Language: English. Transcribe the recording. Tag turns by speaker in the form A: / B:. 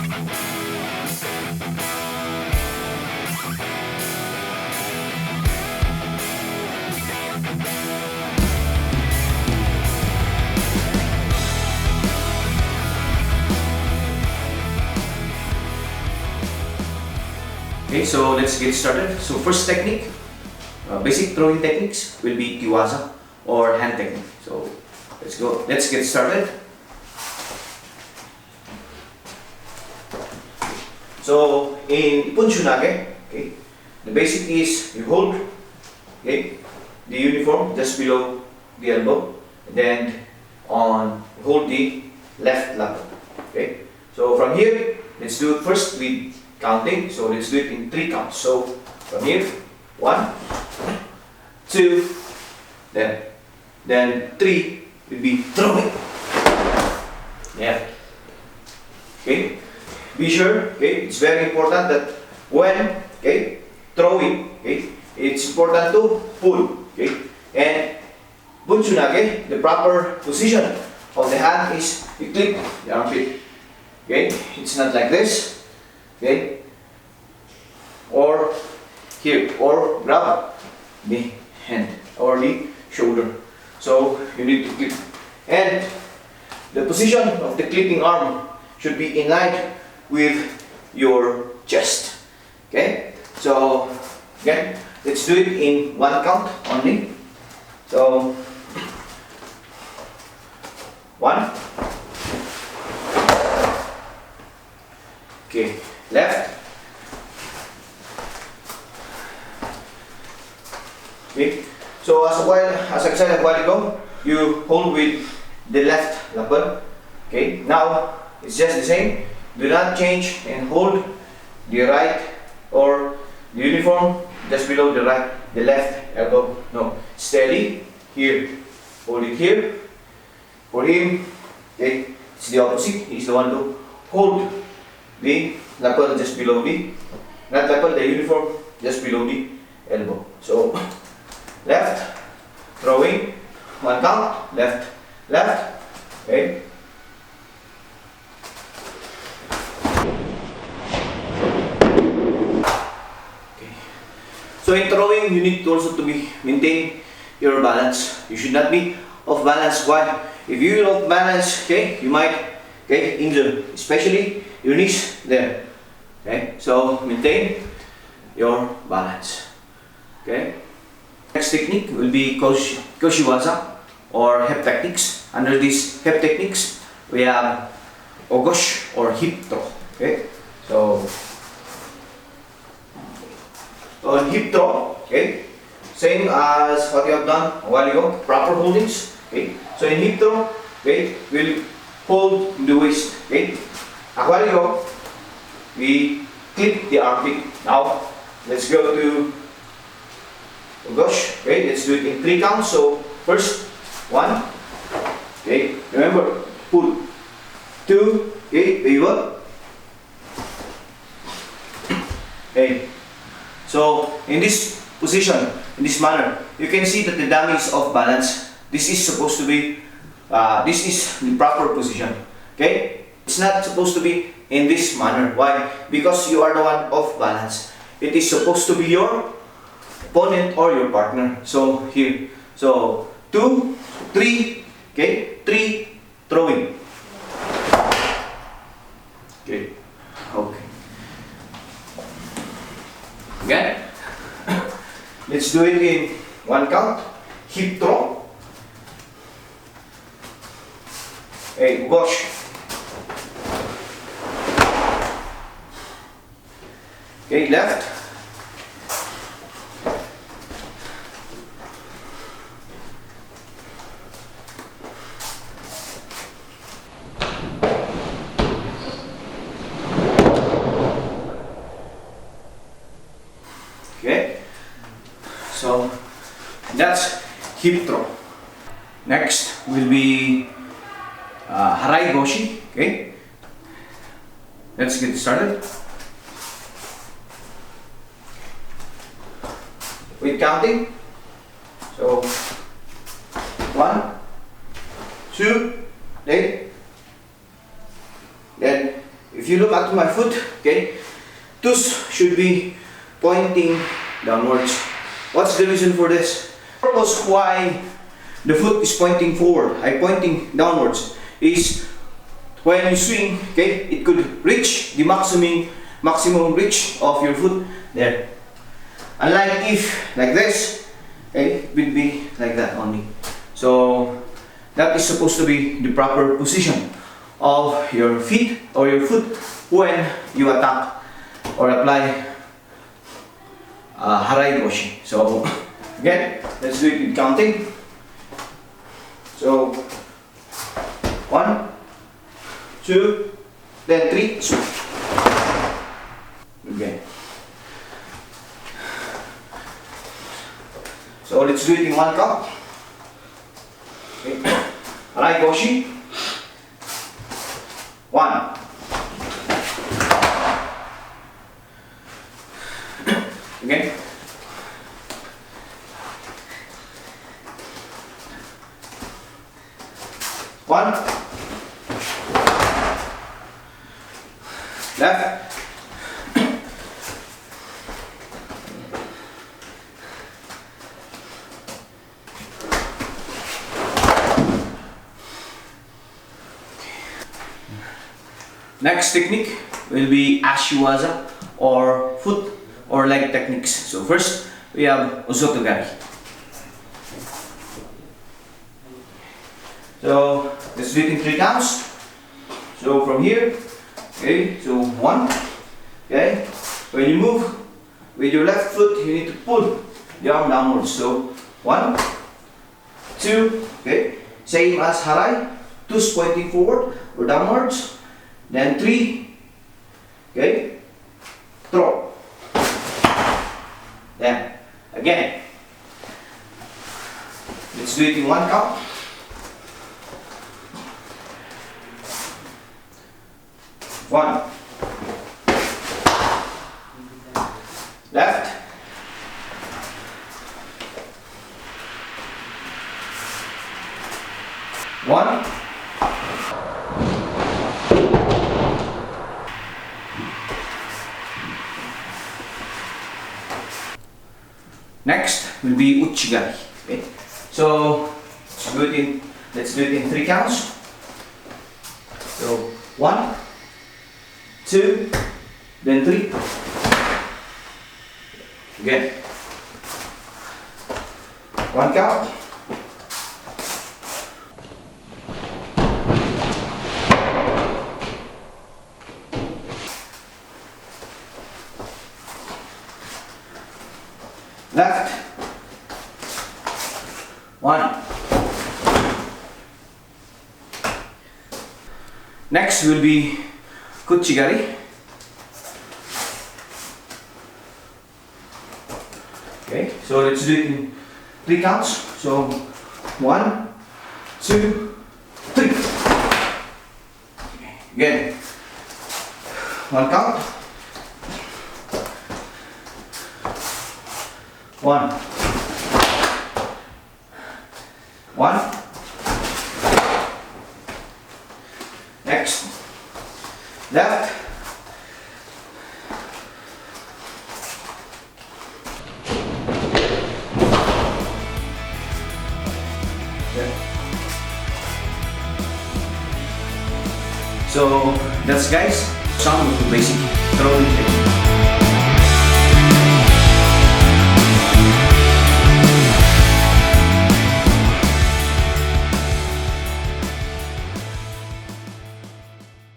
A: Okay, so let's get started. So first technique, basic throwing techniques will be Kiwaza or hand technique. So let's go. Let's get started. So in Punchunage, okay, the basic is you hold, okay, the uniform just below the elbow, and then hold the left lapel. Okay. So from here, let's do it first with counting. So let's do it in 3 counts. So from here, 1, 2, then 3 will be throwing. Yeah. Okay. Be sure. Okay. It's very important that when throwing, it's important to pull. Okay. And Bunchunage, the proper position of the hand is you clip the armpit. Okay. It's not like this. Okay, or here, or grab the hand or the shoulder. So you need to clip, and the position of the clipping arm should be in line with your chest. Okay, so again, let's do it in 1 count only. So 1. Okay. Left. Okay. So as I said a while ago, you hold with the left lapel. Okay. Now it's just the same. Do not change and hold the right or the uniform just below the left elbow. No. Steady here. Hold it here. For him, okay, it's the opposite. He's the one to hold the lapel just below not lapel, the uniform just below the elbow. So left, throwing, 1 count, left, okay. So in throwing, you need also to maintain your balance. You should not be off balance. Why? If you are off balance, okay, you might injure, especially your knees there. Okay, so maintain your balance. Okay. Next technique will be Koshiwaza or hip techniques. Under these hip techniques, we have Augosh or hip throw. Okay, so on hip throw, okay, same as what you have done a while ago. Proper holdings. Okay, so in hip throw, okay, we'll hold the waist. Okay, a while ago we clip the armpit. Now let's go to Augosh. Okay, let's do it in 3 counts. So first 1. Okay, remember, pull. 2. Okay, pivot. Okay. So in this position, in this manner, you can see that the dummy is off balance. This is supposed to be this is the proper position. Okay, it's not supposed to be in this manner. Why? Because you are the one off balance. It is supposed to be your opponent or your partner. So here, so 2, 3, okay, 3, throwing. Okay, again, let's do it in 1 count. Hip throw. Hey, Augosh. Okay, left. Okay, so that's hip throw. Next will be Haraigoshi. Okay, let's get started. With counting. So 1, 2, then if if you look at my foot, okay, toes should be pointing downwards. What's the reason for this? The purpose why the foot is pointing forward, pointing downwards, is when you swing, okay, it could reach the maximum reach of your foot there. Unlike if like this, okay, it would be like that only. So that is supposed to be the proper position of your feet or your foot when you attack or apply Haraigoshi. So again, let's do it with counting. So 1, 2, then 3. Okay. So let's do it in one count. Okay. Haraigoshi. 1. Again. 1. Left. Next technique will be Ashiwaza or foot or leg techniques. So first we have Uzotogari. So let's do it in 3 counts. So from here, okay, so 1, okay, when you move with your left foot, you need to pull the arm downwards. So 1, 2, okay, same as Harai, toes pointing forward or downwards. Then 3, okay, throw. Then again, let's do it in 1 count. 1, left, 1, next will be Uchigari. Okay, so let's do it in 3 counts. So 1, 2, then 3. Again, 1 count. Left, 1. Next will be Kuchigari. Okay, so let's do it in 3 counts. So 1, 2, 3. Okay. Again, 1 count. 1, 1. Next, left, so that's guys some of the basic throwing technique.